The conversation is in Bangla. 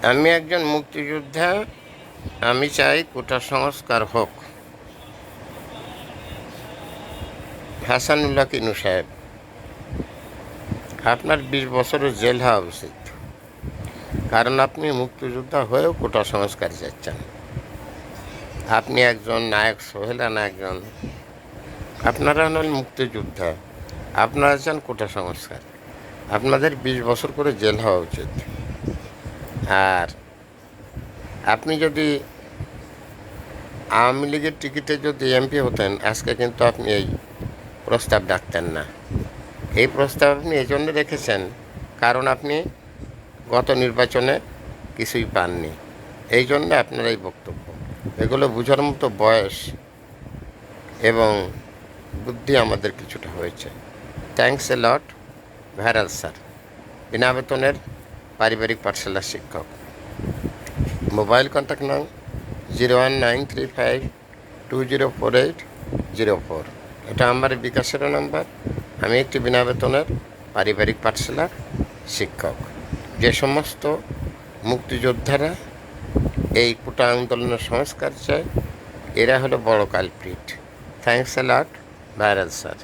আমি একজন মুক্তিযোদ্ধা। আমি চাই কোটা সংস্কার হোক। হাসানুল্লাহ কিনু সাহেব, আপনার 20 বছরের জেল হওয়া উচিত, কারণ আপনি মুক্তিযোদ্ধা হয়েও কোটা সংস্কার চাচ্ছেন। আপনি একজন নায়ক সোহেলান, আপনারা হলেন মুক্তিযোদ্ধা, আপনারা চান কোটা সংস্কার। আপনাদের 20 বছর করে জেল হওয়া উচিত। আর আপনি যদি আওয়ামী লীগের টিকিটে যদি এমপি হতেন, আজকে কিন্তু আপনি এই প্রস্তাব ডাকতেন না। এই প্রস্তাব আপনি এই জন্য রেখেছেন কারণ আপনি গত নির্বাচনে কিছুই পাননি। এই জন্য আপনার এই বক্তব্য। এগুলো বোঝার মতো বয়স এবং বুদ্ধি আমাদের কিছুটা হয়েছে। Thanks a lot, viral sir. বিনা বেতনের পারিবারিক পাঠশালার শিক্ষক। মোবাইল কন্ট্যাক্ট নং 01935204804। এটা আমার বিকাশের নাম্বার। আমি একটি বিনা বেতনের পারিবারিক পাঠশালার শিক্ষক। যে সমস্ত মুক্তিযোদ্ধারা এই কোটা আন্দোলনের সংস্কার চায়, এরা হলো বড় culprit. Thanks a lot, viral sir.